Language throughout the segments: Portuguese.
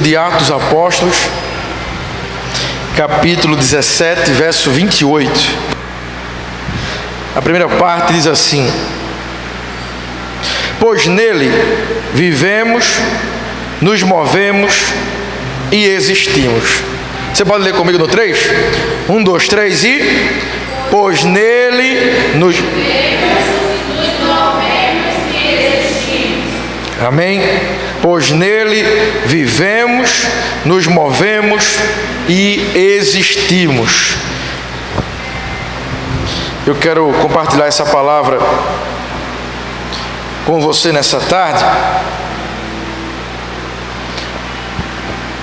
de Atos dos Apóstolos, capítulo 17, verso 28. A primeira parte diz assim: pois nele vivemos, nos movemos e existimos. Você pode ler comigo no 3? 1, 2, 3 e... pois nele nos movemos e existimos. Amém? Pois nele vivemos, nos movemos e existimos. Eu quero compartilhar essa palavra com você nessa tarde,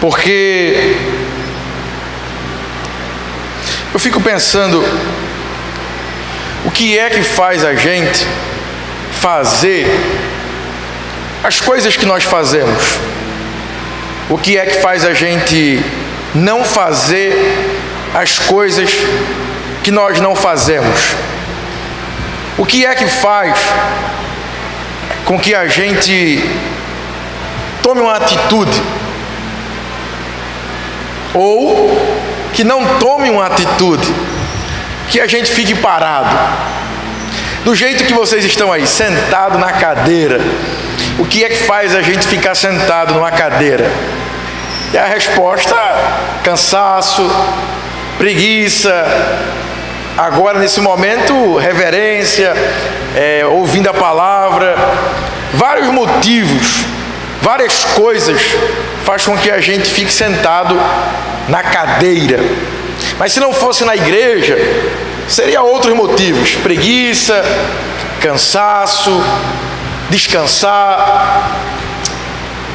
porque eu fico pensando, o que é que faz a gente fazer as coisas que nós fazemos? O que é que faz a gente não fazer as coisas que nós não fazemos? O que é que faz com que a gente tome uma atitude ou que não tome uma atitude, que a gente fique parado? Do jeito que vocês estão aí, sentado na cadeira, o que é que faz a gente ficar sentado numa cadeira? E a resposta: cansaço, preguiça. Agora, nesse momento, reverência, ouvindo a palavra. Vários motivos, várias coisas faz com que a gente fique sentado na cadeira. Mas se não fosse na igreja, seria outros motivos: preguiça, cansaço, descansar,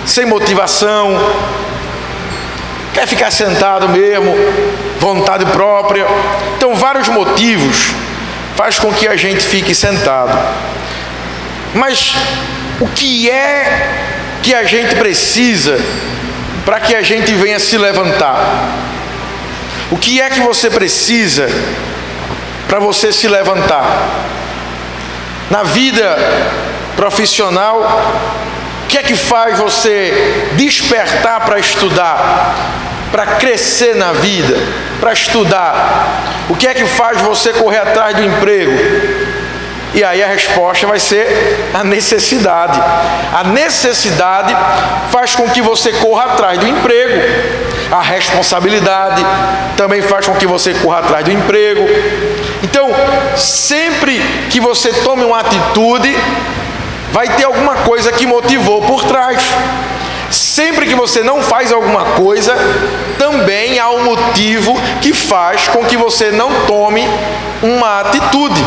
sem motivação, quer ficar sentado mesmo, vontade própria. Então, vários motivos faz com que a gente fique sentado. Mas o que é que a gente precisa para que a gente venha se levantar? O que é que você precisa para você se levantar? Na vida profissional, o que é que faz você despertar para estudar, para crescer na vida, para estudar? O que é que faz você correr atrás do emprego? E aí a resposta vai ser a necessidade. A necessidade faz com que você corra atrás do emprego. A responsabilidade também faz com que você corra atrás do emprego. Então, sempre que você tome uma atitude, vai ter alguma coisa que motivou por trás. Sempre que você não faz alguma coisa, também há um motivo que faz com que você não tome uma atitude.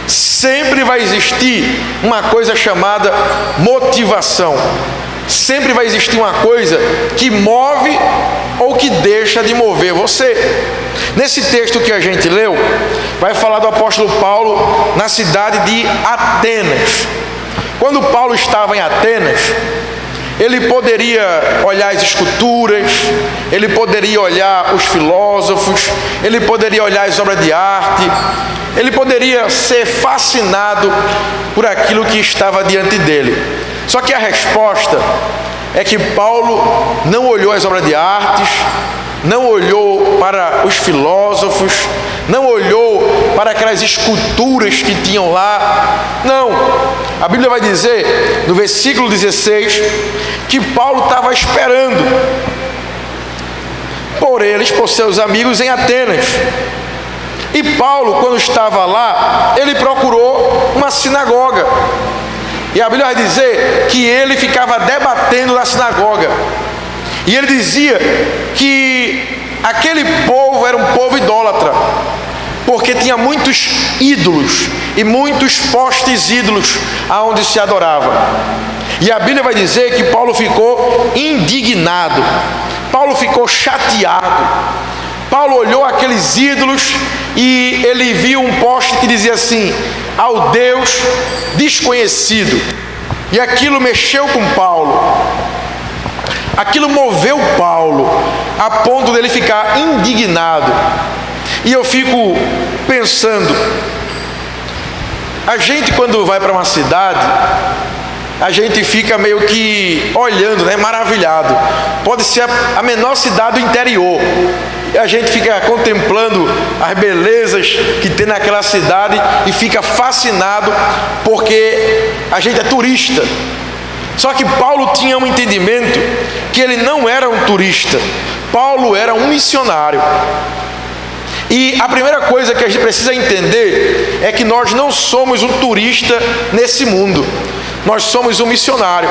Sempre vai existir uma coisa chamada motivação. Sempre vai existir uma coisa que move ou que deixa de mover você. Nesse texto que a gente leu, vai falar do apóstolo Paulo na cidade de Atenas. Quando Paulo estava em Atenas, ele poderia olhar as esculturas, ele poderia olhar os filósofos, ele poderia olhar as obras de arte, ele poderia ser fascinado por aquilo que estava diante dele. Só que a resposta é que Paulo não olhou as obras de artes, não olhou para os filósofos, não olhou para aquelas esculturas que tinham lá. Não, a Bíblia vai dizer, no versículo 16, que Paulo estava esperando por eles, por seus amigos em Atenas. E Paulo, quando estava lá, ele procurou uma sinagoga. E a Bíblia vai dizer que ele ficava debatendo na sinagoga. E ele dizia que aquele povo era um povo idólatra, porque tinha muitos ídolos e muitos postes ídolos aonde se adorava. E a Bíblia vai dizer que Paulo ficou indignado, Paulo ficou chateado. Paulo olhou aqueles ídolos e ele viu um poste que dizia assim: ao Deus desconhecido. E aquilo mexeu com Paulo, aquilo moveu Paulo a ponto dele ficar indignado. E eu fico pensando, a gente quando vai para uma cidade, a gente fica meio que olhando, né, maravilhado. Pode ser a menor cidade do interior, e a gente fica contemplando as belezas que tem naquela cidade e fica fascinado, porque a gente é turista. Só que Paulo tinha um entendimento que ele não era um turista, Paulo era um missionário. E a primeira coisa que a gente precisa entender é que nós não somos um turista nesse mundo, nós somos um missionário.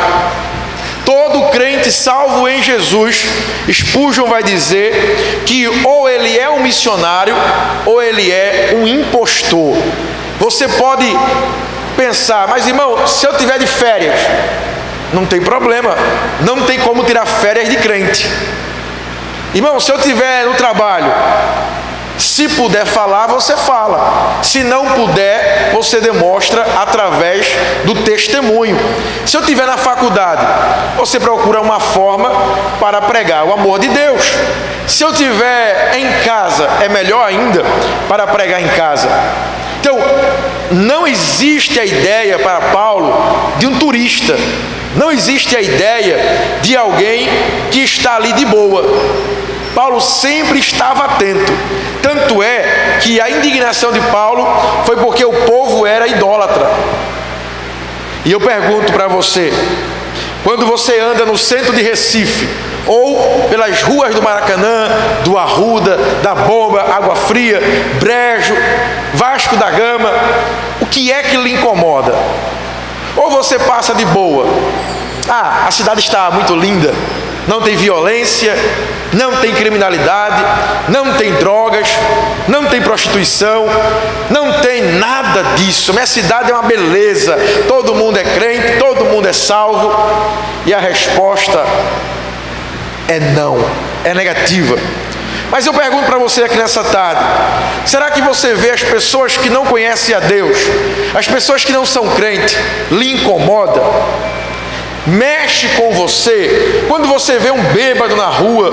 Todo crente salvo em Jesus, Spurgeon vai dizer que ou ele é um missionário ou ele é um impostor. Você pode pensar, mas irmão, se eu tiver de férias, não tem problema, não tem como tirar férias de crente. Irmão, se eu tiver no trabalho, se puder falar, você fala. Se não puder, você demonstra através do testemunho. Se eu estiver na faculdade, você procura uma forma para pregar o amor de Deus. Se eu estiver em casa, é melhor ainda para pregar em casa. Então, não existe a ideia para Paulo de um turista. Não existe a ideia de alguém que está ali de boa. Paulo sempre estava atento. Tanto é que a indignação de Paulo foi porque o povo era idólatra. E eu pergunto para você, quando você anda no centro de Recife, ou pelas ruas do Maracanã, do Arruda, da Bomba, Água Fria, Brejo, Vasco da Gama, o que é que lhe incomoda? Ou você passa de boa? Ah, a cidade está muito linda, não tem violência, não tem criminalidade, não tem drogas, não tem prostituição, não tem nada disso. Minha cidade é uma beleza, todo mundo é crente, todo mundo é salvo. E a resposta é não, é negativa. Mas eu pergunto para você aqui nessa tarde, será que você vê as pessoas que não conhecem a Deus, as pessoas que não são crentes, lhe incomoda? Mexe com você? Quando você vê um bêbado na rua,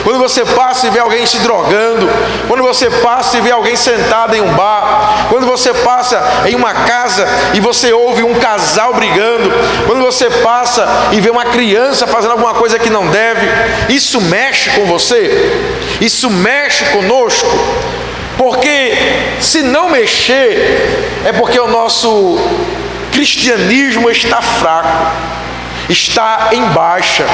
quando você passa e vê alguém se drogando, quando você passa e vê alguém sentado em um bar, quando você passa em uma casa e você ouve um casal brigando, quando você passa e vê uma criança fazendo alguma coisa que não deve, isso mexe com você? Isso mexe conosco? Porque se não mexer, é porque o nosso cristianismo está fraco, está em baixa.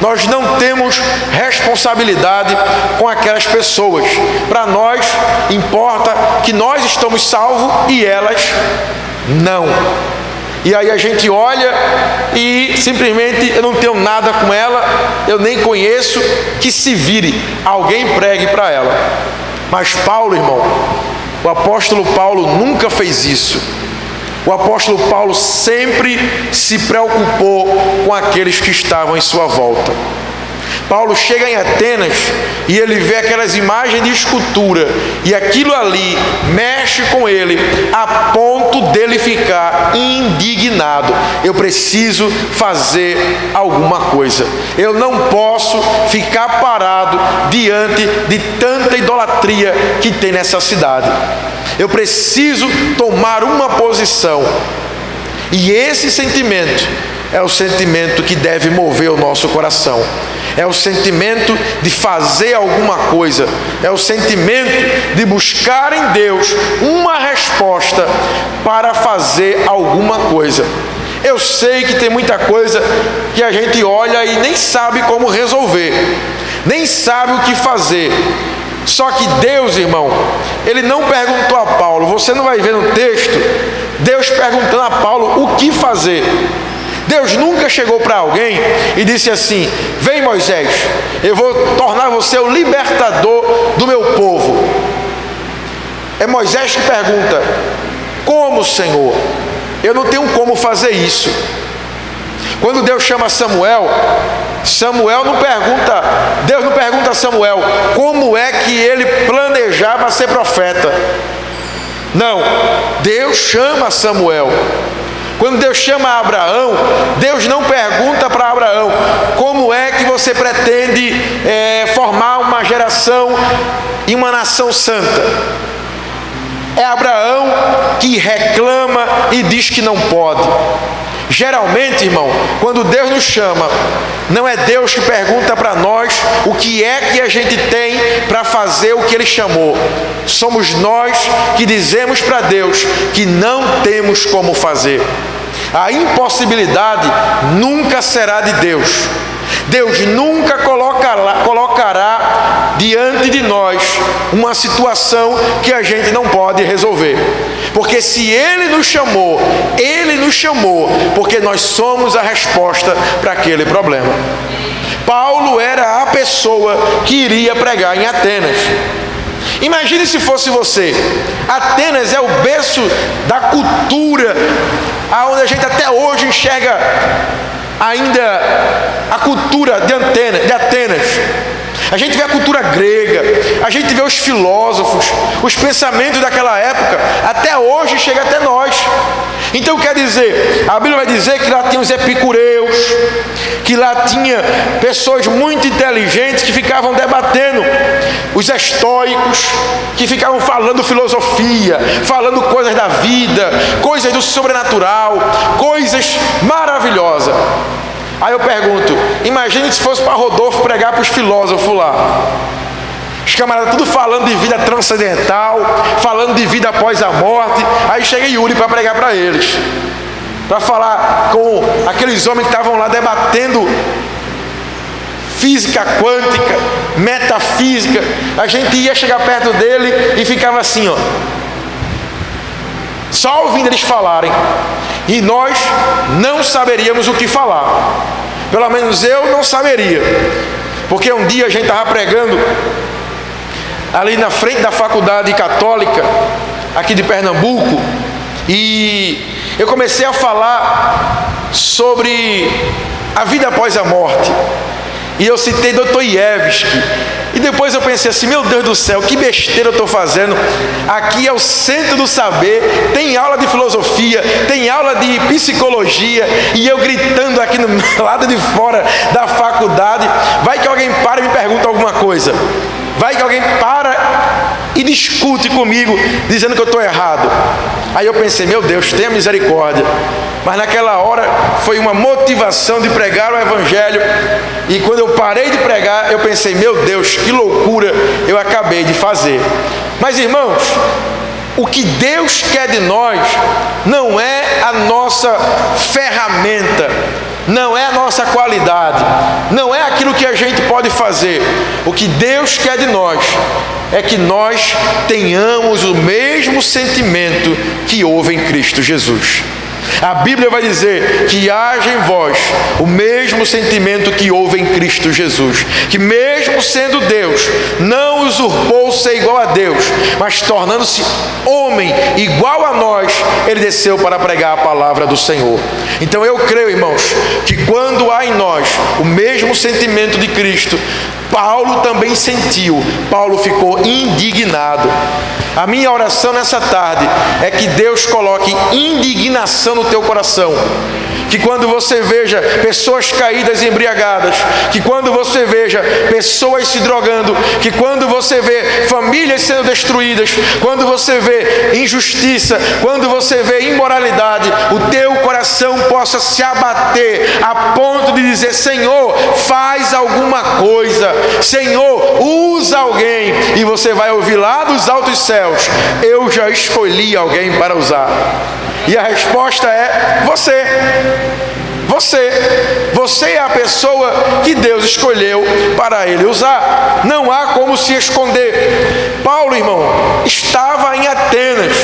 Nós não temos responsabilidade com aquelas pessoas. Para nós importa que nós estamos salvos e elas não. E aí a gente olha e simplesmente eu não tenho nada com ela, eu nem conheço, que se vire, alguém pregue para ela. Mas Paulo, irmão, o apóstolo Paulo nunca fez isso. O apóstolo Paulo sempre se preocupou com aqueles que estavam em sua volta. Paulo chega em Atenas e ele vê aquelas imagens de escultura, e aquilo ali mexe com ele a ponto dele ficar indignado. Eu preciso fazer alguma coisa. Eu não posso ficar parado diante de tanta idolatria que tem nessa cidade. Eu preciso tomar uma posição. E esse sentimento é o sentimento que deve mover o nosso coração. É o sentimento de fazer alguma coisa. É o sentimento de buscar em Deus uma resposta para fazer alguma coisa. Eu sei que tem muita coisa que a gente olha e nem sabe como resolver, nem sabe o que fazer. Só que Deus, irmão, Ele não perguntou a Paulo, você não vai ver no texto, Deus perguntando a Paulo o que fazer. Deus nunca chegou para alguém e disse assim: vem Moisés, eu vou tornar você o libertador do meu povo. É Moisés que pergunta: como, Senhor? Eu não tenho como fazer isso. Quando Deus chama Samuel, Samuel não pergunta, Deus não pergunta a Samuel como é que ele planejava ser profeta. Não, Deus chama Samuel. Quando Deus chama Abraão, Deus não pergunta para Abraão como é que você pretende formar uma geração e uma nação santa. É Abraão que reclama e diz que não pode. Geralmente, irmão, quando Deus nos chama, não é Deus que pergunta para nós o que é que a gente tem para fazer o que Ele chamou. Somos nós que dizemos para Deus que não temos como fazer. A impossibilidade nunca será de Deus. Deus nunca colocará diante de nós uma situação que a gente não pode resolver. Porque se Ele nos chamou porque nós somos a resposta para aquele problema. Paulo era a pessoa que iria pregar em Atenas. Imagine se fosse você. Atenas é o berço da cultura, aonde a gente até hoje enxerga ainda a cultura de Atenas. A gente vê a cultura grega, a gente vê os filósofos, os pensamentos daquela época, até hoje chega até nós. Então quer dizer, a Bíblia vai dizer que lá tinha os epicureus, que lá tinha pessoas muito inteligentes que ficavam debatendo, os estoicos, que ficavam falando filosofia, falando coisas da vida, coisas do sobrenatural, coisas maravilhosas. Aí eu pergunto, imagine se fosse para Rodolfo pregar para os filósofos lá. Os camaradas tudo falando de vida transcendental, falando de vida após a morte. Aí chega Yuri para pregar para eles, para falar com aqueles homens que estavam lá debatendo física quântica, metafísica. A gente ia chegar perto dele e ficava assim, ó, só ouvindo eles falarem, e nós não saberíamos o que falar. Pelo menos eu não saberia, porque um dia a gente estava pregando ali na frente da faculdade católica aqui de Pernambuco, e eu comecei a falar sobre a vida após a morte, e eu citei Dostoiévski. E depois eu pensei assim, meu Deus do céu, que besteira eu estou fazendo. Aqui é o centro do saber, tem aula de filosofia, tem aula de psicologia, e eu gritando aqui no lado de fora da faculdade. Vai que alguém para e me pergunta alguma coisa. Vai que alguém para e discute comigo, dizendo que eu estou errado. Aí eu pensei, meu Deus, tenha misericórdia. Mas naquela hora foi uma motivação de pregar o Evangelho. E quando eu parei de pregar, eu pensei, meu Deus, que loucura eu acabei de fazer. Mas irmãos, o que Deus quer de nós não é a nossa ferramenta, não é a nossa qualidade, não é aquilo que a gente pode fazer. O que Deus quer de nós é que nós tenhamos o mesmo sentimento que houve em Cristo Jesus. A Bíblia vai dizer que haja em vós o mesmo sentimento que houve em Cristo Jesus, que mesmo sendo Deus, não usurpou ser igual a Deus, mas tornando-se homem igual a nós, Ele desceu para pregar a palavra do Senhor. Então eu creio, irmãos, que quando há em nós o mesmo sentimento de Cristo, Paulo também sentiu, Paulo ficou indignado. A minha oração nessa tarde é que Deus coloque indignação no teu coração, que quando você veja pessoas caídas e embriagadas, que quando você veja pessoas se drogando, que quando você vê famílias sendo destruídas, quando você vê injustiça, quando você vê imoralidade, o teu coração possa se abater a ponto de dizer, Senhor, faz alguma coisa, Senhor, usa alguém, e você vai ouvir lá dos altos céus, eu já escolhi alguém para usar. E a resposta é você. Você é a pessoa que Deus escolheu para Ele usar. Não há como se esconder. Paulo, irmão, estava em Atenas.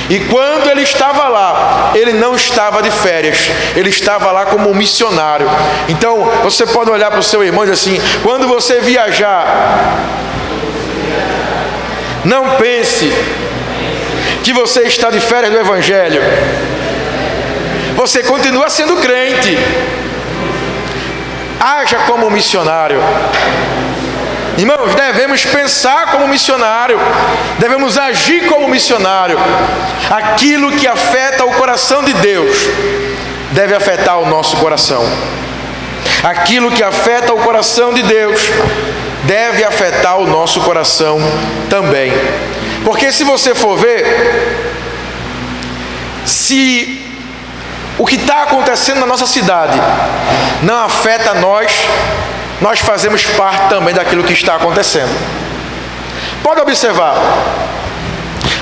E quando ele estava lá, ele não estava de férias, ele estava lá como um missionário. Então, você pode olhar para o seu irmão e dizer assim, quando você viajar, não pense que você está de férias do Evangelho. Você continua sendo crente. Haja como missionário. Irmãos, devemos pensar como missionário, devemos agir como missionário. Aquilo que afeta o coração de Deus deve afetar o nosso coração. Aquilo que afeta o coração de Deus deve afetar o nosso coração também. Porque se você for ver, se o que está acontecendo na nossa cidade não afeta nós, nós fazemos parte também daquilo que está acontecendo. Pode observar,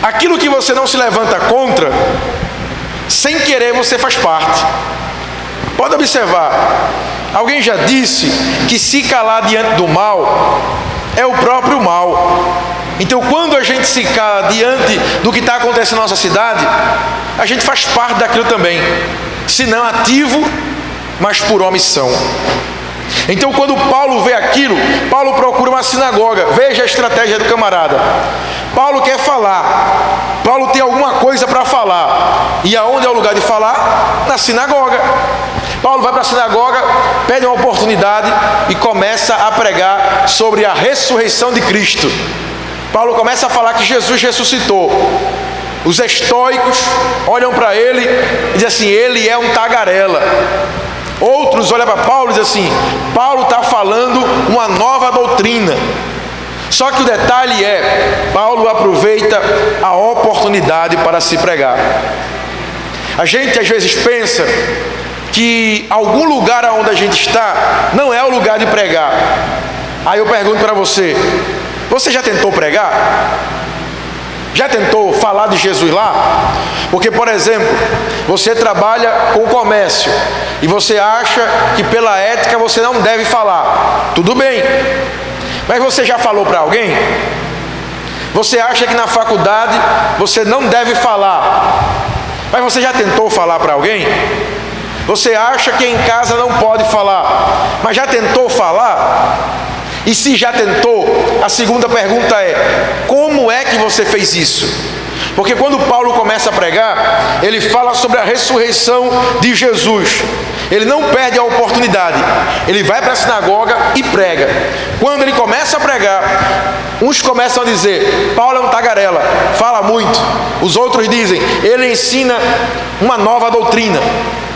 aquilo que você não se levanta contra, sem querer você faz parte. Pode observar, alguém já disse que se calar diante do mal é o próprio mal. Então, quando a gente se cala diante do que está acontecendo na nossa cidade, a gente faz parte daquilo também, se não ativo, mas por omissão. Então, quando Paulo vê aquilo, Paulo procura uma sinagoga. Veja a estratégia do camarada. Paulo quer falar, Paulo tem alguma coisa para falar. E aonde é o lugar de falar? Na sinagoga. Paulo vai para a sinagoga, pede uma oportunidade e começa a pregar sobre a ressurreição de Cristo. Paulo começa a falar que Jesus ressuscitou. Os estoicos olham para ele e dizem assim: ele é um tagarela. Outros olham para Paulo e dizem assim: Paulo está falando uma nova doutrina. Só que o detalhe é, Paulo aproveita a oportunidade para se pregar. A gente às vezes pensa que algum lugar onde a gente está não é o lugar de pregar. Aí eu pergunto para você: você já tentou pregar? Já tentou falar de Jesus lá? Porque, por exemplo, você trabalha com comércio e você acha que pela ética você não deve falar. Tudo bem, mas você já falou para alguém? Você acha que na faculdade você não deve falar, mas você já tentou falar para alguém? Você acha que em casa não pode falar, mas já tentou falar? E se já tentou, a segunda pergunta é: como é que você fez isso? Porque quando Paulo começa a pregar, ele fala sobre a ressurreição de Jesus. Ele não perde a oportunidade, ele vai para a sinagoga e prega. Quando ele começa a pregar, uns começam a dizer: Paulo é um tagarela, fala muito. Os outros dizem: ele ensina uma nova doutrina.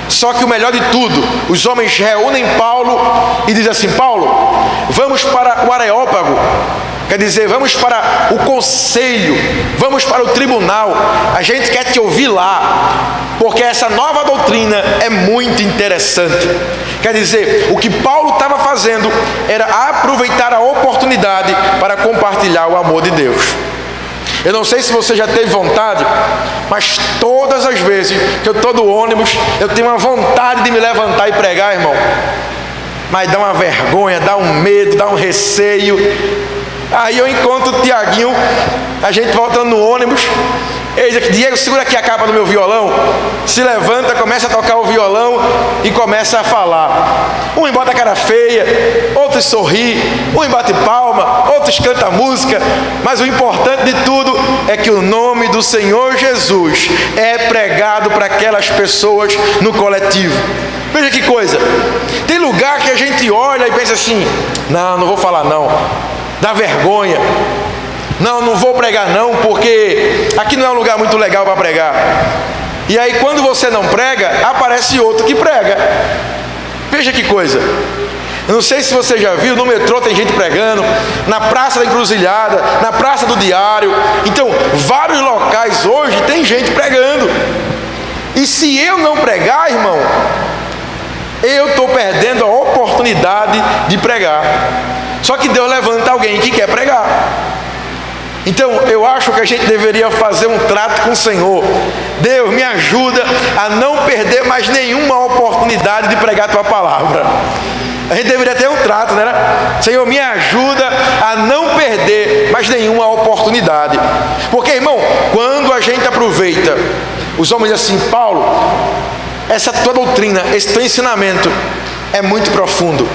Só que o melhor de tudo, os homens reúnem Paulo e dizem assim: Paulo, vamos para o Areópago, quer dizer, vamos para o conselho, vamos para o tribunal, a gente quer te ouvir lá, porque essa nova doutrina é muito interessante. Quer dizer, o que Paulo estava fazendo era aproveitar a oportunidade para compartilhar o amor de Deus. Eu não sei se você já teve vontade, mas todas as vezes que eu estou no ônibus, eu tenho uma vontade de me levantar e pregar, irmão. Mas dá uma vergonha, dá um medo, dá um receio. Aí eu encontro o Tiaguinho, a gente voltando no ônibus. Ele diz: Diego, segura aqui a capa do meu violão. Se levanta, começa a tocar o violão e começa a falar. Um bota a cara feia, outros sorri, um bate palma, outros canta música. Mas o importante de tudo é que o nome do Senhor Jesus é pregado para aquelas pessoas no coletivo. Veja que coisa, tem lugar que a gente olha e pensa assim: não vou falar não, dá vergonha. Não vou pregar não, porque aqui não é um lugar muito legal para pregar. E aí quando você não prega, aparece outro que prega. Veja que coisa. Eu não sei se você já viu, no metrô tem gente pregando, na Praça da Encruzilhada, na Praça do Diário. Então, vários locais hoje tem gente pregando. E se eu não pregar, irmão, eu estou perdendo a oportunidade de pregar. Só que Deus levanta alguém que quer pregar. Então, eu acho que a gente deveria fazer um trato com o Senhor. Deus, me ajuda a não perder mais nenhuma oportunidade de pregar a Tua palavra. A gente deveria ter um trato, né? Senhor, me ajuda a não perder mais nenhuma oportunidade. Porque, irmão, quando a gente aproveita, os homens dizem assim: Paulo, essa tua doutrina, esse teu ensinamento é muito profundo.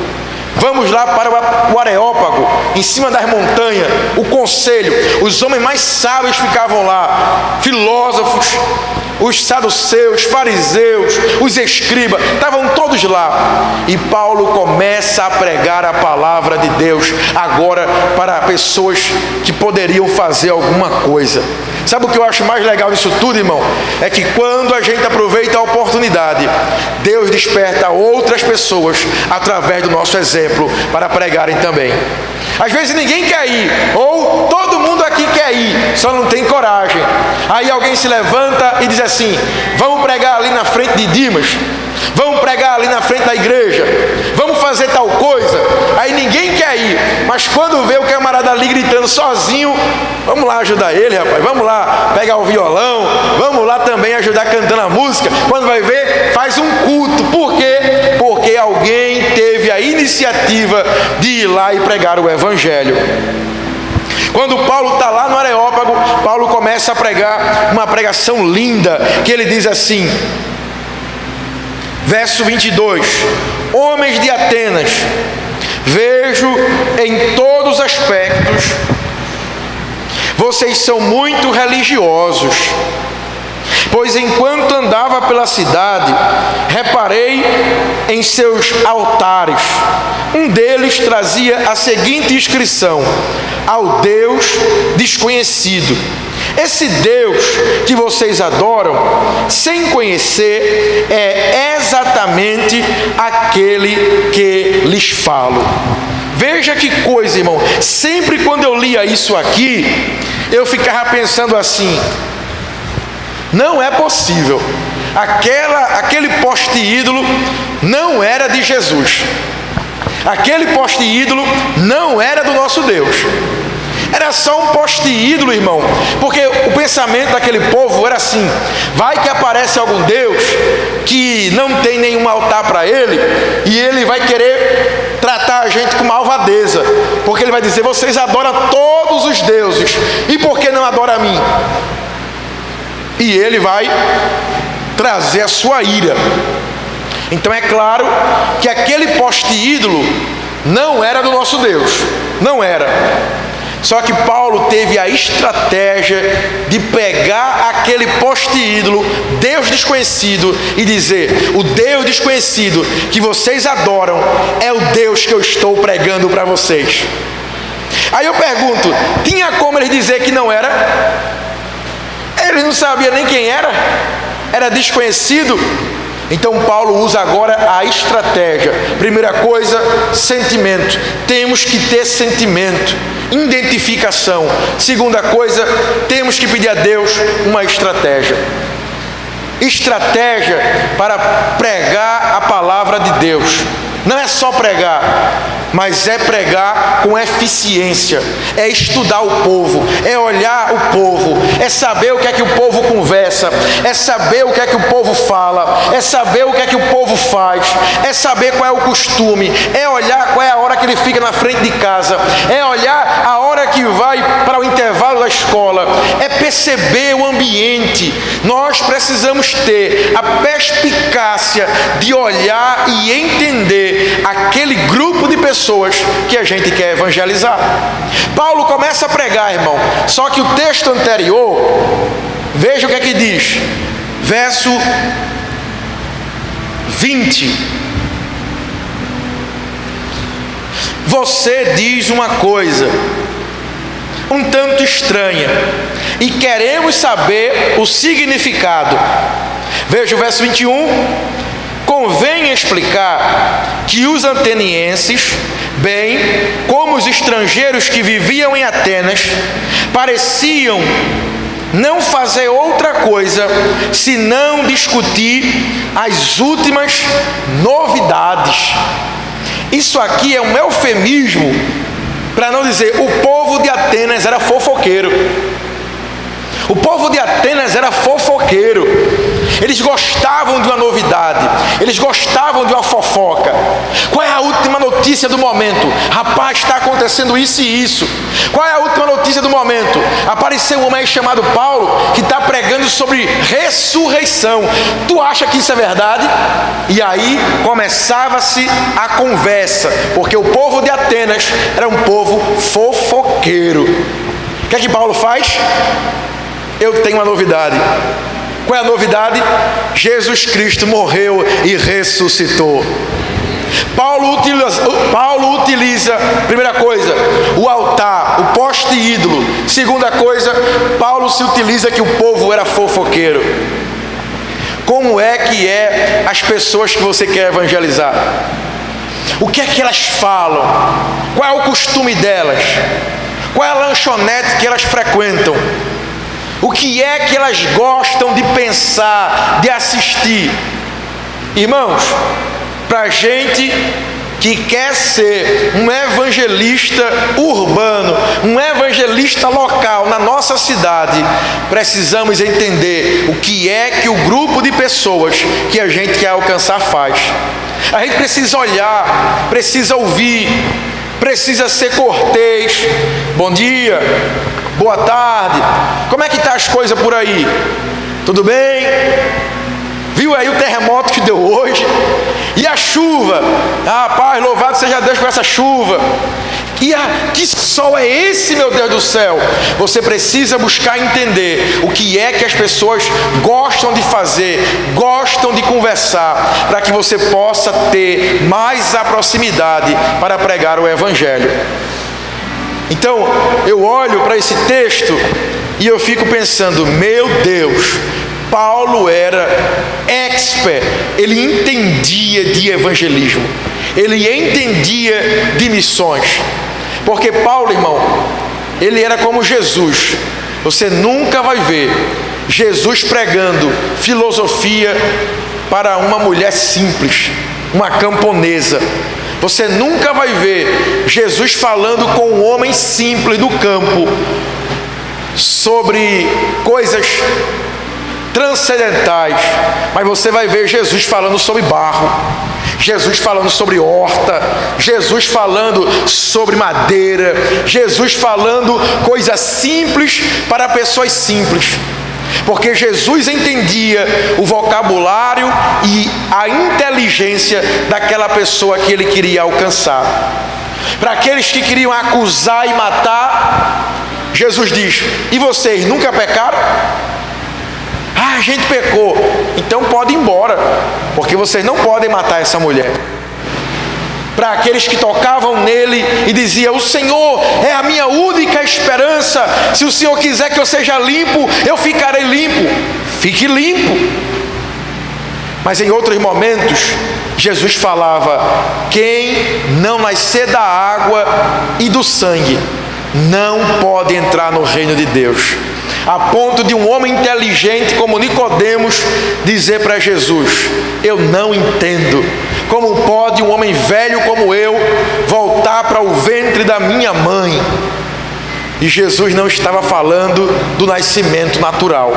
Vamos lá para o Areópago, em cima das montanhas, o conselho. Os homens mais sábios ficavam lá, filósofos, os saduceus, fariseus, os escribas, estavam todos lá. E Paulo começa a pregar a palavra de Deus, agora para pessoas que poderiam fazer alguma coisa. Sabe o que eu acho mais legal nisso tudo, irmão? É que quando a gente aproveita a oportunidade, Deus desperta outras pessoas através do nosso exemplo para pregarem também. Às vezes ninguém quer ir, ou todo mundo aqui quer ir, só não tem coragem. Aí alguém se levanta e diz assim: vamos pregar ali na frente de Dimas, vamos pregar ali na frente da igreja, vamos fazer tal coisa. Aí ninguém quer ir, mas quando vê o camarada ali gritando sozinho, vamos lá ajudar ele, rapaz, vamos lá pegar o violão, vamos lá também ajudar cantando a música. Quando vai ver, faz um culto. Por quê? Porque alguém teve a iniciativa de ir lá e pregar o evangelho. Quando Paulo está lá no Areópago, Paulo começa a pregar uma pregação linda, que ele diz assim, verso 22: homens de Atenas, vejo em todos os aspectos, vocês são muito religiosos, pois enquanto andava pela cidade, reparei em seus altares. Um deles trazia a seguinte inscrição: ao Deus desconhecido. Esse Deus que vocês adoram, sem conhecer, é exatamente aquele que lhes falo. Veja que coisa, irmão. Sempre quando eu lia isso aqui, eu ficava pensando assim: não é possível. Aquele poste ídolo não era de Jesus. Aquele poste ídolo não era do nosso Deus. Era só um poste ídolo, irmão, porque o pensamento daquele povo era assim: vai que aparece algum Deus que não tem nenhum altar para ele, e ele vai querer tratar a gente com malvadeza, porque ele vai dizer: vocês adoram todos os deuses, e por que não adoram a mim? E ele vai trazer a sua ira. Então é claro que aquele poste ídolo não era do nosso Deus, não era. Só que Paulo teve a estratégia de pegar aquele poste ídolo, Deus desconhecido, e dizer: o Deus desconhecido que vocês adoram é o Deus que eu estou pregando para vocês. Aí eu pergunto: tinha como ele dizer que não era? Ele não sabia nem quem era, era desconhecido. Então Paulo usa agora a estratégia. Primeira coisa, sentimento. Temos que ter sentimento, identificação. Segunda coisa, temos que pedir a Deus uma estratégia. Estratégia para pregar a palavra de Deus. Não é só pregar, mas é pregar com eficiência, é estudar o povo, é olhar o povo, é saber o que é que o povo conversa, é saber o que é que o povo fala, é saber o que é que o povo faz, é saber qual é o costume, é olhar qual é a hora que ele fica na frente de casa, é olhar a hora que vai para o intervalo da escola, é perceber o ambiente. Nós precisamos ter a perspicácia de olhar e entender aquele grupo de pessoas que a gente quer evangelizar. Paulo começa a pregar, irmão, só que o texto anterior, veja o que é que diz, verso 20: você diz uma coisa um tanto estranha e queremos saber o significado. Veja o verso 21: convém explicar que os atenienses, bem como os estrangeiros que viviam em Atenas, pareciam não fazer outra coisa senão discutir as últimas novidades. Isso aqui é um eufemismo para não dizer o povo de Atenas era fofoqueiro. O povo de Atenas era fofoqueiro. Eles gostavam de uma novidade, eles gostavam de uma fofoca. Qual é a última notícia do momento? Rapaz, está acontecendo isso e isso. Qual é a última notícia do momento? Apareceu um homem chamado Paulo que está pregando sobre ressurreição. Tu acha que isso é verdade? E aí começava-se a conversa, porque o povo de Atenas era um povo fofoqueiro. O que é que Paulo faz? Eu tenho uma novidade. Qual é a novidade? Jesus Cristo morreu e ressuscitou. Paulo utiliza, primeira coisa, o altar, o poste ídolo. Segunda coisa, Paulo se utiliza que o povo era fofoqueiro. Como é que as pessoas que você quer evangelizar? O que é que elas falam? Qual é o costume delas? Qual é a lanchonete que elas frequentam? O que é que elas gostam de pensar, de assistir? Irmãos, para gente que quer ser um evangelista urbano, um evangelista local na nossa cidade, precisamos entender o que é que o grupo de pessoas que a gente quer alcançar faz. A gente precisa olhar, precisa ouvir, precisa ser cortês. Bom dia, boa tarde, como é que tá as coisas por aí? Tudo bem? Viu aí o terremoto que deu hoje? E a chuva? Ah, Pai, louvado seja Deus por essa chuva. E que sol é esse, meu Deus do céu? Você precisa buscar entender o que é que as pessoas gostam de fazer, gostam de conversar, para que você possa ter mais a proximidade para pregar o Evangelho. Então, eu olho para esse texto e eu fico pensando, meu Deus, Paulo era expert, ele entendia de evangelismo, ele entendia de missões, porque Paulo, irmão, ele era como Jesus. Você nunca vai ver Jesus pregando filosofia para uma mulher simples, uma camponesa. Você nunca vai ver Jesus falando com um homem simples do campo sobre coisas transcendentais, mas você vai ver Jesus falando sobre barro, Jesus falando sobre horta, Jesus falando sobre madeira, Jesus falando coisas simples para pessoas simples, porque Jesus entendia o vocabulário e a inteligência daquela pessoa que ele queria alcançar. Para aqueles que queriam acusar e matar, Jesus diz: e vocês nunca pecaram? Ah, a gente pecou, então pode ir embora, porque vocês não podem matar essa mulher. Para aqueles que tocavam nele e diziam: o Senhor é a minha única esperança, se o Senhor quiser que eu seja limpo, eu ficarei limpo. Fique limpo. Mas em outros momentos, Jesus falava: quem não nascer da água e do sangue, não pode entrar no reino de Deus. A ponto de um homem inteligente como Nicodemos dizer para Jesus: eu não entendo como pode um homem velho como eu voltar para o ventre da minha mãe. E Jesus não estava falando do nascimento natural.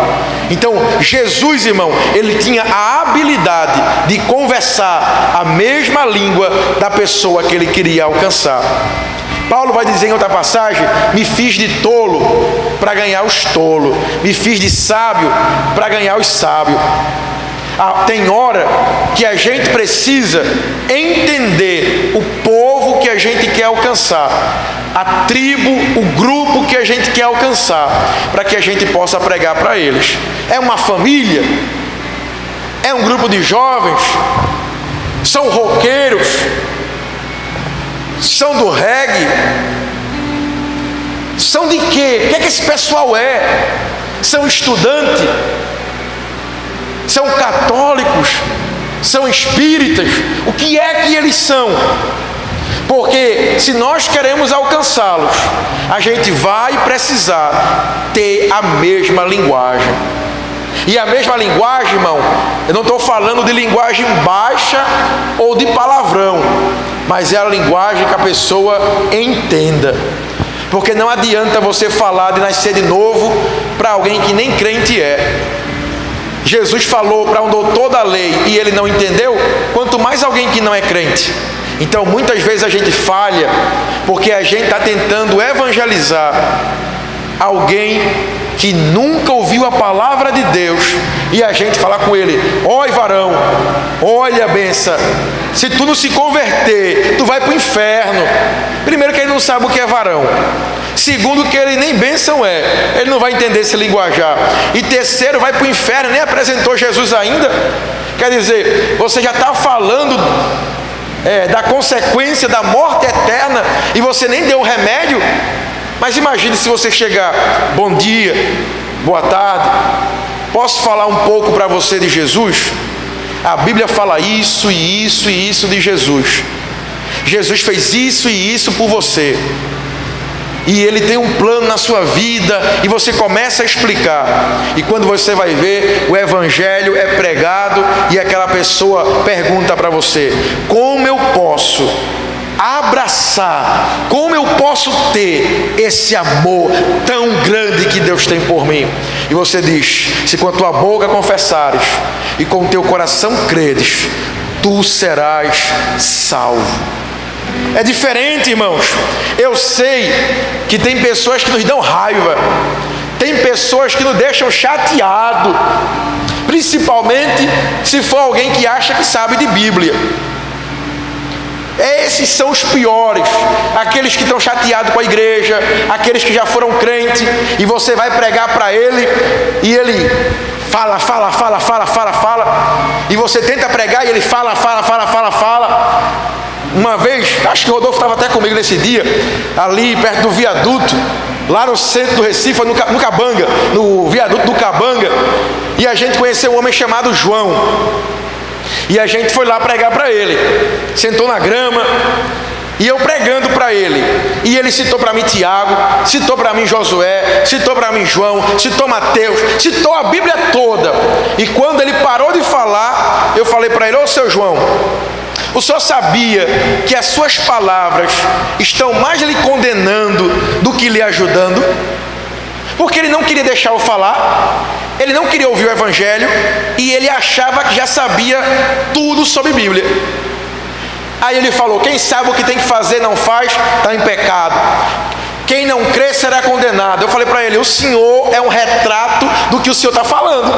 Então Jesus, irmão, ele tinha a habilidade de conversar a mesma língua da pessoa que ele queria alcançar. Paulo vai dizer em outra passagem: me fiz de tolo para ganhar os tolos, me fiz de sábio para ganhar os sábios. Tem hora que a gente precisa entender o povo que a gente quer alcançar, a tribo, o grupo que a gente quer alcançar, para que a gente possa pregar para eles. É uma família? É um grupo de jovens? São roqueiros? São do reggae? São de quê? O que é que esse pessoal é? São estudantes? São católicos? São espíritas? O que é que eles são? Porque se nós queremos alcançá-los, a gente vai precisar ter a mesma linguagem. E a mesma linguagem, irmão, eu não estou falando de linguagem baixa ou de palavrão, mas é a linguagem que a pessoa entenda. Porque não adianta você falar de nascer de novo para alguém que nem crente é. Jesus falou para um doutor da lei e ele não entendeu, quanto mais alguém que não é crente. Então muitas vezes a gente falha porque a gente está tentando evangelizar alguém que nunca ouviu a palavra de Deus, e a gente falar com ele: oi varão, olha a benção, se tu não se converter, tu vai para o inferno. Primeiro que ele não sabe o que é varão, segundo que ele nem bênção é, ele não vai entender esse linguajar, e terceiro, vai para o inferno, nem apresentou Jesus ainda. Quer dizer, você já está falando da consequência da morte eterna e você nem deu o remédio. Mas imagine se você chegar: bom dia, boa tarde, posso falar um pouco para você de Jesus? A Bíblia fala isso e isso e isso de Jesus. Jesus fez isso e isso por você, e Ele tem um plano na sua vida, e você começa a explicar, e quando você vai ver, o Evangelho é pregado, e aquela pessoa pergunta para você: como eu posso abraçar, como eu posso ter esse amor tão grande que Deus tem por mim? E você diz: se com a tua boca confessares e com o teu coração creres, tu serás salvo. É diferente, irmãos. Eu sei que tem pessoas que nos dão raiva, tem pessoas que nos deixam chateado, principalmente se for alguém que acha que sabe de Bíblia. Esses são os piores, aqueles que estão chateados com a igreja, aqueles que já foram crentes, e você vai pregar para ele, e ele fala, e você tenta pregar, e ele fala. Uma vez, acho que o Rodolfo estava até comigo nesse dia, ali perto do viaduto, lá no centro do Recife, no Cabanga, no viaduto do Cabanga, e a gente conheceu um homem chamado João, e a gente foi lá pregar para ele, sentou na grama, e eu pregando para ele, e ele citou para mim Tiago, citou para mim Josué, citou para mim João, citou Mateus, citou a Bíblia toda, e quando ele parou de falar, eu falei para ele: ô seu João, o senhor sabia que as suas palavras estão mais lhe condenando do que lhe ajudando? Porque ele não queria deixar eu falar, ele não queria ouvir o Evangelho, e ele achava que já sabia tudo sobre Bíblia. Aí ele falou: quem sabe o que tem que fazer não faz, está em pecado. Quem não crê será condenado. Eu falei para ele: o senhor é um retrato do que o senhor está falando.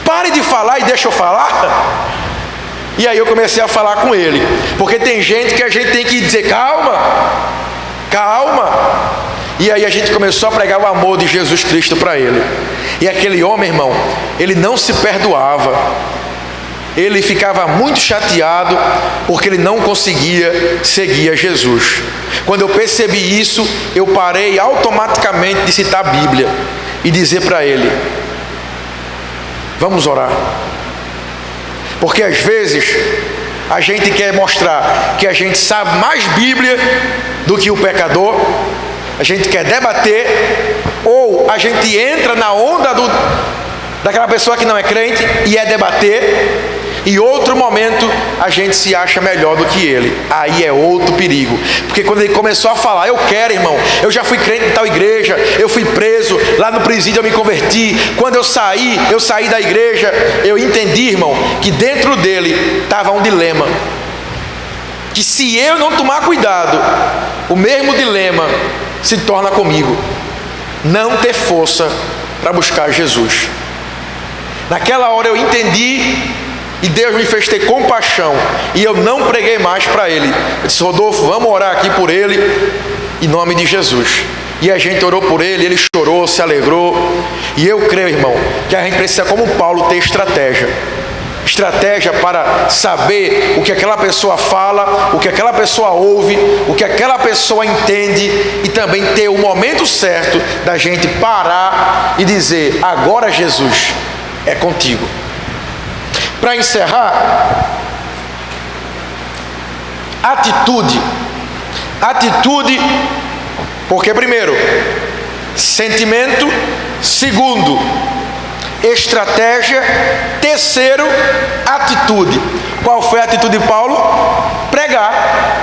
Pare de falar e deixa eu falar. E aí eu comecei a falar com ele, porque tem gente que a gente tem que dizer: calma. E aí a gente começou a pregar o amor de Jesus Cristo para ele. E aquele homem, irmão, ele não se perdoava, ele ficava muito chateado porque ele não conseguia seguir a Jesus. Quando eu percebi isso, eu parei automaticamente de citar a Bíblia e dizer para ele: vamos orar. Porque às vezes a gente quer mostrar que a gente sabe mais Bíblia do que o pecador, a gente quer debater, ou a gente entra na onda daquela pessoa que não é crente e é debater, e outro momento a gente se acha melhor do que ele. Aí é outro perigo, porque quando ele começou a falar: eu quero, irmão, eu já fui crente em tal igreja, eu fui preso, lá no presídio eu me converti, quando eu saí da igreja, eu entendi, irmão, que dentro dele estava um dilema, que se eu não tomar cuidado, o mesmo dilema se torna comigo: não ter força para buscar Jesus. Naquela hora eu entendi, e Deus me fez ter compaixão, e eu não preguei mais para ele. Eu disse: Rodolfo, vamos orar aqui por ele, em nome de Jesus. E a gente orou por ele, ele chorou, se alegrou. E eu creio, irmão, que a gente precisa, como Paulo, ter estratégia para saber o que aquela pessoa fala, o que aquela pessoa ouve, o que aquela pessoa entende, e também ter o momento certo da gente parar e dizer: agora, Jesus, é contigo. Para encerrar, atitude, porque primeiro, sentimento; segundo, estratégia; terceiro, atitude. Qual foi a atitude de Paulo? Pregar.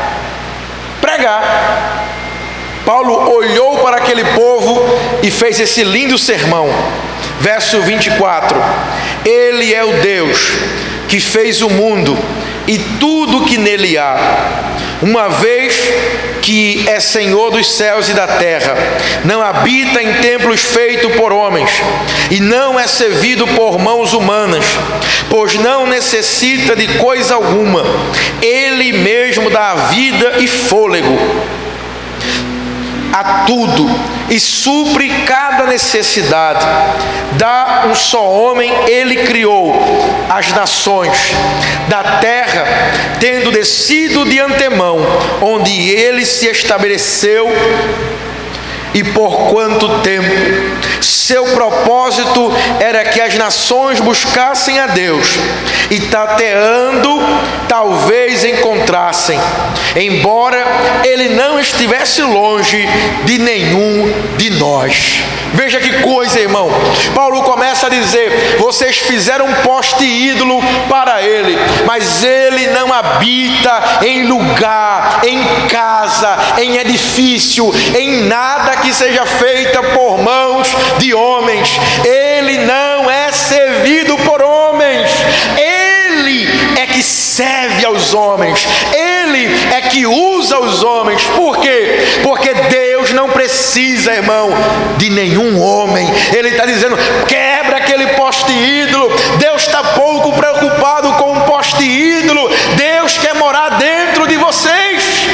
Paulo olhou para aquele povo e fez esse lindo sermão. Verso 24: Ele é o Deus que fez o mundo e tudo que nele há, uma vez que é Senhor dos céus e da terra, não habita em templos feitos por homens, e não é servido por mãos humanas, pois não necessita de coisa alguma, Ele mesmo dá vida e fôlego a tudo, e supre cada necessidade. Da um só homem ele criou as nações da terra, tendo descido de antemão, onde ele se estabeleceu e por quanto tempo. Seu propósito era que as nações buscassem a Deus e tateando talvez encontrassem, embora ele não estivesse longe de nenhum de nós. Veja que coisa, irmão. Paulo começa a dizer: vocês fizeram um poste ídolo para ele, mas ele não habita em lugar, em casa, em edifício, em nada que seja feita por mãos de homens. Ele não é servido por homens. Ele é que serve aos homens. Ele é que usa os homens. Por quê? Porque Deus não precisa, irmão, de nenhum homem. Ele está dizendo: quebra aquele poste ídolo. Deus está pouco preocupado com um poste ídolo. Deus quer morar dentro de vocês.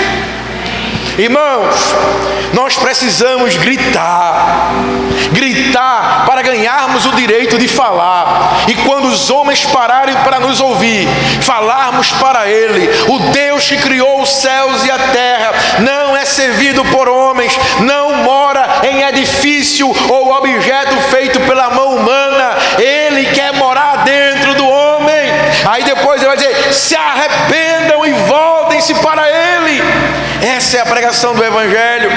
Irmãos, nós precisamos gritar para ganharmos o direito de falar. E quando os homens pararem para nos ouvir, falarmos para Ele. O Deus que criou os céus e a terra não é servido por homens, não mora em edifício ou objeto feito pela mão humana. Ele quer morar dentro do homem. Aí depois ele vai dizer: se arrependam e voltem-se para Ele. Essa é a pregação do Evangelho.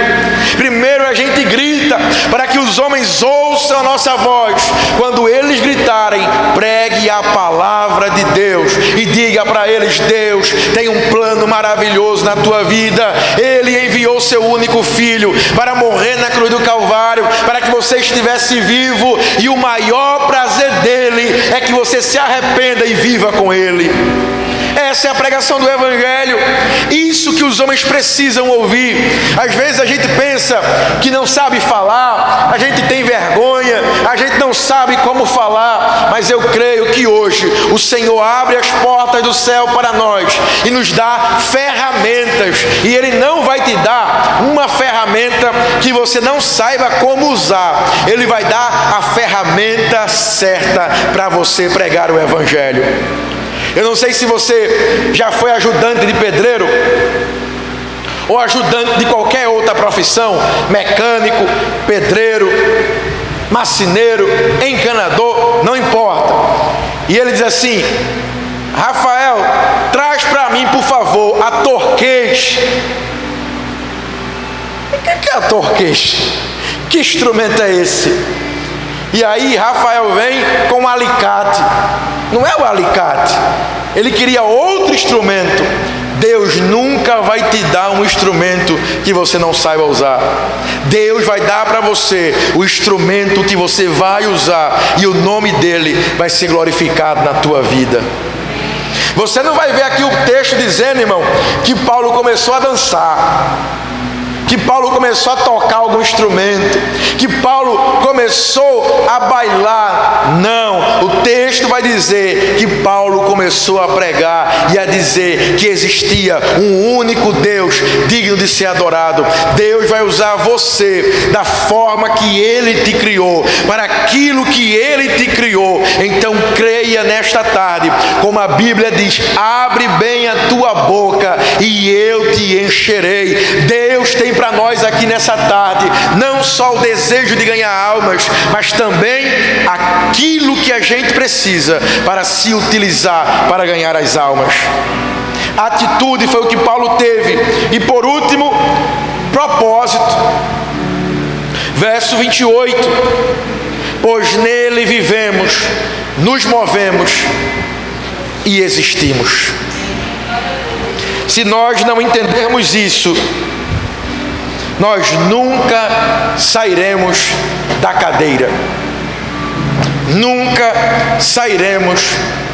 Primeiro a gente grita para que os homens ouçam a nossa voz. Quando eles gritarem, pregue a palavra de Deus e diga para eles: Deus tem um plano maravilhoso na tua vida. Ele enviou seu único filho para morrer na cruz do Calvário, para que você estivesse vivo, e o maior prazer dele é que você se arrependa e viva com ele. Essa é a pregação do Evangelho. Isso que os homens precisam ouvir. Às vezes a gente pensa que não sabe falar, a gente tem vergonha, a gente não sabe como falar, mas eu creio que hoje o Senhor abre as portas do céu para nós e nos dá ferramentas. E Ele não vai te dar uma ferramenta que você não saiba como usar. Ele vai dar a ferramenta certa para você pregar o Evangelho. Eu não sei se você já foi ajudante de pedreiro ou ajudante de qualquer outra profissão, mecânico, pedreiro, marceneiro, encanador, não importa. E ele diz assim: Rafael, traz para mim, por favor, a torquês. O que é a torquês? Que instrumento é esse? E aí Rafael vem com um alicate. Não é o alicate. Ele queria outro instrumento. Deus nunca vai te dar um instrumento que você não saiba usar. Deus vai dar para você o instrumento que você vai usar, e o nome dele vai ser glorificado na tua vida. Você não vai ver aqui o texto dizendo, irmão, que Paulo começou a dançar, que Paulo começou a tocar algum instrumento, que Paulo começou a bailar. Não, o texto vai dizer que Paulo começou a pregar e a dizer que existia um único Deus digno de ser adorado. Deus vai usar você da forma que Ele te criou, para aquilo que Ele te criou. Então creia nesta tarde, como a Bíblia diz: abre bem a tua boca e eu te encherei. Deus tem para nós aqui nessa tarde não só o desejo de ganhar almas, mas também aquilo que a gente precisa para se utilizar para ganhar as almas. A atitude foi o que Paulo teve. E por último, propósito. Verso 28: pois nele vivemos, nos movemos e existimos. Se nós não entendermos isso, nós nunca sairemos da cadeira. Nunca sairemos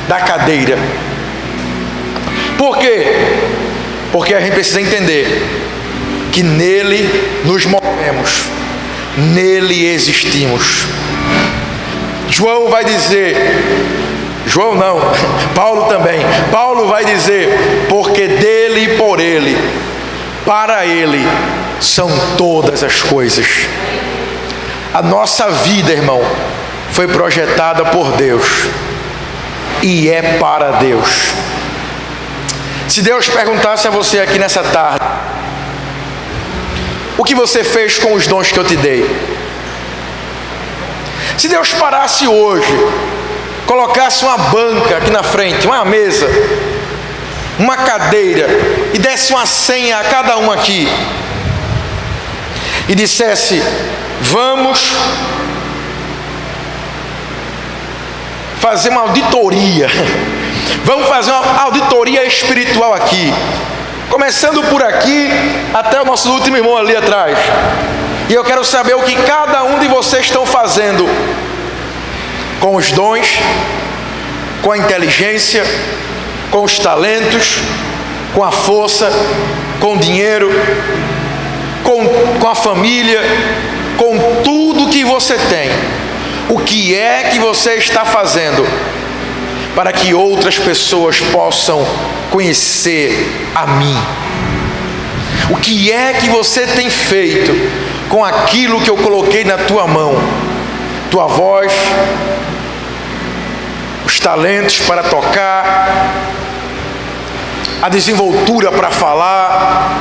da cadeira. Por quê? Porque a gente precisa entender que nele nos movemos, nele existimos. João vai dizer, João não, Paulo também. Paulo vai dizer: porque dele e por ele, para ele são todas as coisas. A nossa vida, irmão, foi projetada por Deus e é para Deus. Se Deus perguntasse a você aqui nessa tarde: o que você fez com os dons que eu te dei? Se Deus parasse hoje, colocasse uma banca aqui na frente, uma mesa, uma cadeira, e desse uma senha a cada um aqui, e dissesse: vamos fazer uma auditoria, vamos fazer uma auditoria espiritual aqui, começando por aqui até o nosso último irmão ali atrás, e eu quero saber o que cada um de vocês estão fazendo com os dons, com a inteligência, com os talentos, com a força, com o dinheiro, com a família, com tudo que você tem. O que é que você está fazendo para que outras pessoas possam conhecer a mim? O que é que você tem feito com aquilo que eu coloquei na tua mão? Tua voz, os talentos para tocar, a desenvoltura para falar,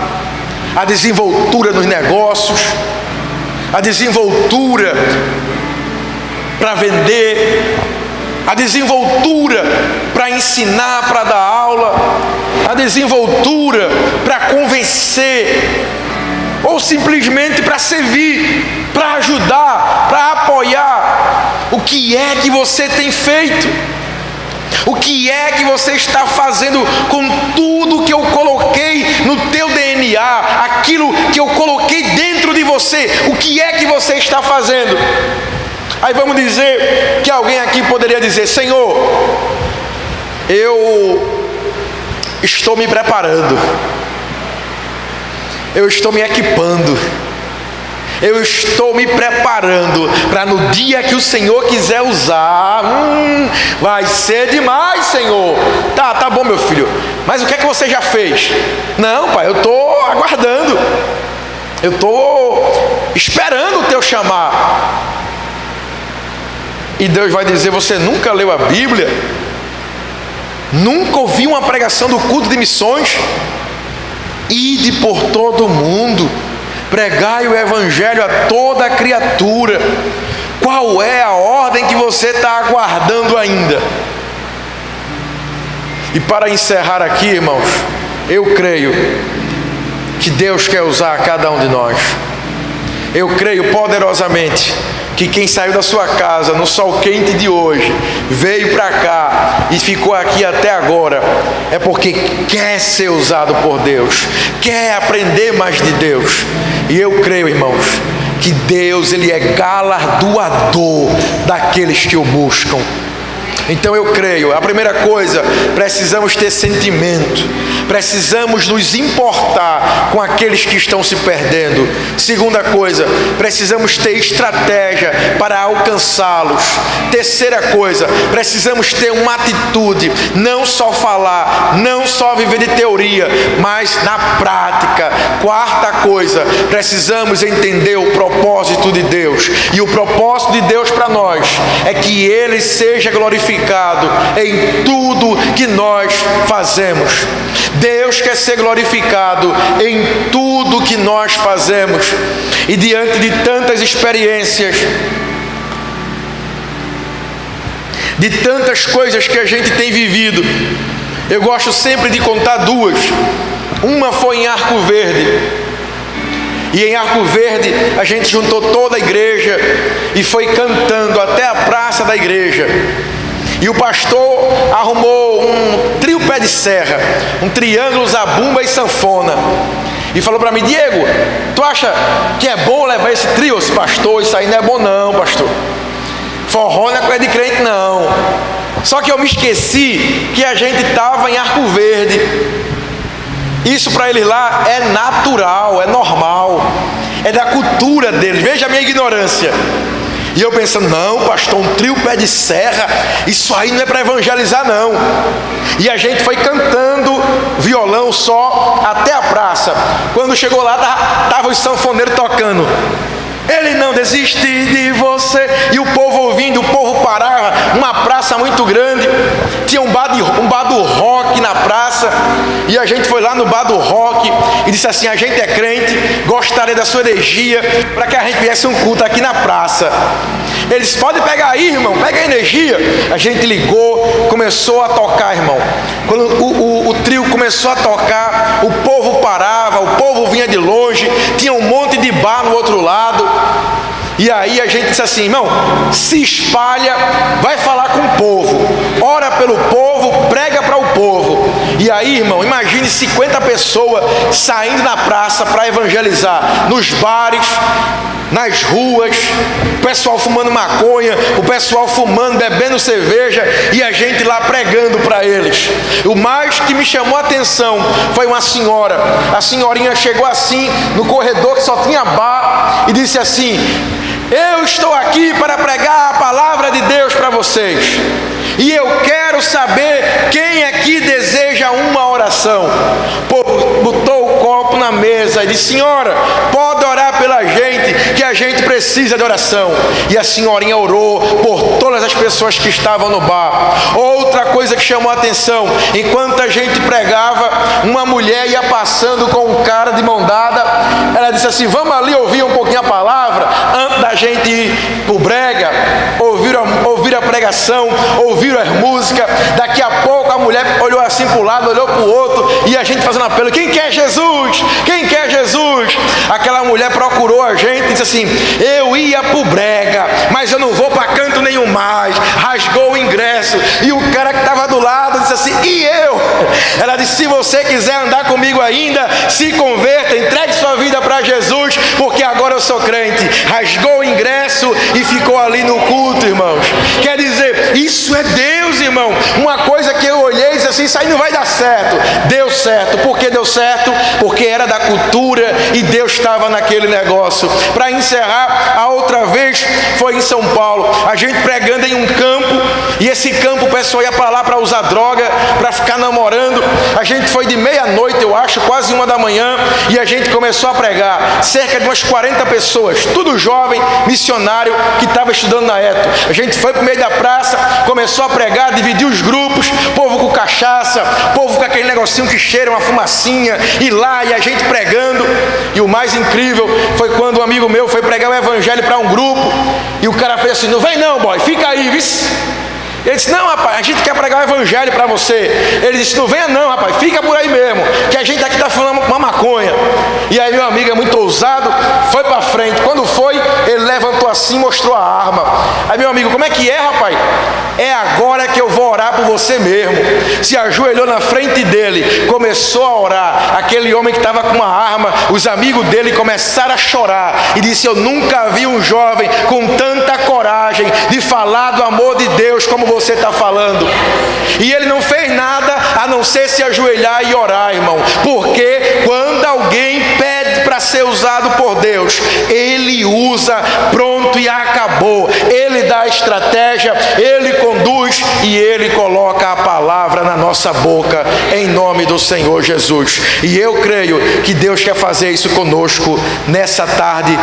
a desenvoltura nos negócios, a desenvoltura para vender, a desenvoltura para ensinar, para dar aula, a desenvoltura para convencer, ou simplesmente para servir, para ajudar, para apoiar. O que é que você tem feito? O que é que você está fazendo com tudo que eu coloquei no teu DNA, aquilo que eu coloquei dentro de você? O que é que você está fazendo? Aí vamos dizer que alguém aqui poderia dizer: Senhor, eu estou me preparando, eu estou me equipando, eu estou me preparando para no dia que o Senhor quiser usar. Vai ser demais, Senhor. Tá bom, meu filho, mas o que é que você já fez? Não, pai, eu estou aguardando, eu estou esperando o teu chamar. E Deus vai dizer: você nunca leu a Bíblia? Nunca ouviu uma pregação do culto de missões? Ide por todo o mundo, pregai o evangelho a toda criatura. Qual é a ordem que você está aguardando ainda? E para encerrar aqui, irmãos, eu creio que Deus quer usar cada um de nós. Eu creio poderosamente que quem saiu da sua casa no sol quente de hoje, veio para cá e ficou aqui até agora, é porque quer ser usado por Deus, quer aprender mais de Deus. E eu creio, irmãos, que Deus, Ele é galardoador daqueles que o buscam. Então eu creio, a primeira coisa, precisamos ter sentimento, precisamos nos importar com aqueles que estão se perdendo. Segunda coisa, precisamos ter estratégia para alcançá-los. Terceira coisa, precisamos ter uma atitude, não só falar, não só viver de teoria, mas na prática. Quarta coisa, precisamos entender o propósito de Deus, e o propósito de Deus para nós é que Ele seja glorificado em tudo que nós fazemos. Deus quer ser glorificado em tudo que nós fazemos. E diante de tantas experiências, de tantas coisas que a gente tem vivido, eu gosto sempre de contar duas. Uma foi em Arco Verde. E em Arco Verde a gente juntou toda a igreja e foi cantando até a praça da igreja. E o pastor arrumou um trio pé de serra, um triângulo, zabumba e sanfona, e falou para mim: Diego, tu acha que é bom levar esse trio? Esse pastor, isso aí não é bom não, pastor. Forró não é coisa de crente não. Só que eu me esqueci que a gente estava em Arco Verde. Isso para eles lá é natural, é normal, é da cultura deles. Veja a minha ignorância. E eu pensando: não, pastor, um trio pé de serra, isso aí não é para evangelizar não. E a gente foi cantando, violão só, até a praça. Quando chegou lá, tava os sanfoneiros tocando. Ele não desiste de você. E o povo ouvindo, o povo parava, uma praça muito grande, tinha um bar do rock na praça, e a gente foi lá no bar do rock e disse assim: a gente é crente, gostaria da sua energia para que a gente viesse um culto aqui na praça. Eles: pode pegar aí, irmão, pega a energia. A gente ligou, começou a tocar, irmão. Quando o trio começou a tocar, o povo parava, o povo vinha de longe, tinha um monte de bar no outro lado. E aí a gente disse assim: irmão, se espalha, vai falar com o povo, ora pelo povo, prega para o povo. E aí, irmão, imagine 50 pessoas saindo na praça para evangelizar, nos bares, nas ruas, o pessoal fumando maconha, o pessoal fumando, bebendo cerveja, e a gente lá pregando para eles. O mais que me chamou a atenção foi uma senhora. A senhorinha chegou assim no corredor que só tinha bar e disse assim: eu estou aqui para pregar a palavra de Deus para vocês, e eu quero saber quem aqui deseja uma oração. Botou o copo na mesa e disse: senhora, pode orar pela gente, que a gente precisa de oração. E a senhorinha orou por todas as pessoas que estavam no bar. Outra coisa que chamou a atenção: enquanto a gente pregava, uma mulher ia passando com um cara de mão dada. Ela disse assim: vamos ali ouvir um pouquinho a palavra antes da gente ir pro brega, ouvir a pregação, ouvir as músicas. Daqui a pouco a mulher olhou assim para o lado, olhou para o outro, e a gente fazendo apelo: quem quer Jesus? Quem quer Jesus? Aquela mulher procurou a gente e disse assim: eu ia pro brega, mas eu não vou para canto nenhum mais. Rasgou o ingresso, e o cara que estava do lado disse assim: e eu? Ela disse: se você quiser andar comigo ainda, se converta, entregue sua vida para Jesus, porque agora eu sou crente. Rasgou o ingresso e ficou ali no culto, irmãos. Quer dizer, isso é Deus, irmão. Uma coisa que eu olhei e disse assim: isso aí não vai dar certo. Deu certo. Por que deu certo? Porque era da cultura e Deus estava naquele negócio. Para encerrar, a outra vez foi em São Paulo, a gente pregando em um campo, e esse campo o pessoal ia para lá para usar droga, para ficar namorando. A gente foi de meia-noite, eu acho, quase 1 da manhã, e a gente começou a pregar. Cerca de umas 40 pessoas, tudo jovem, missionário, que estava estudando na ETO. A gente foi para o meio da praça, começou a pregar, dividiu os grupos, povo com cachaça, povo com aquele negocinho que cheira uma fumacinha, e lá, e a gente pregando. E o mais incrível foi quando um amigo meu foi pregar o evangelho para um grupo, e o cara fez assim: não vem não, boy, fica aí, vice. Ele disse: não, rapaz, a gente quer pregar o evangelho para você. Ele disse: não venha não, rapaz, fica por aí mesmo, que a gente aqui está falando uma maconha. E aí meu amigo é muito ousado, foi para frente. Quando foi, ele levantou assim, mostrou a arma. Aí meu amigo: como é que é, rapaz? É agora que eu vou orar por você mesmo. Se ajoelhou na frente dele, começou a orar. Aquele homem que estava com uma arma, os amigos dele começaram a chorar, e disse: eu nunca vi um jovem com tanta coragem de falar do amor de Deus como você está falando. E ele não fez nada a não ser se ajoelhar e orar, irmão, porque quando alguém pede para ser usado por Deus, ele usa, pronto e acabou. Ele dá a estratégia, ele conduz e ele coloca a palavra na nossa boca, em nome do Senhor Jesus. E eu creio que Deus quer fazer isso conosco nessa tarde.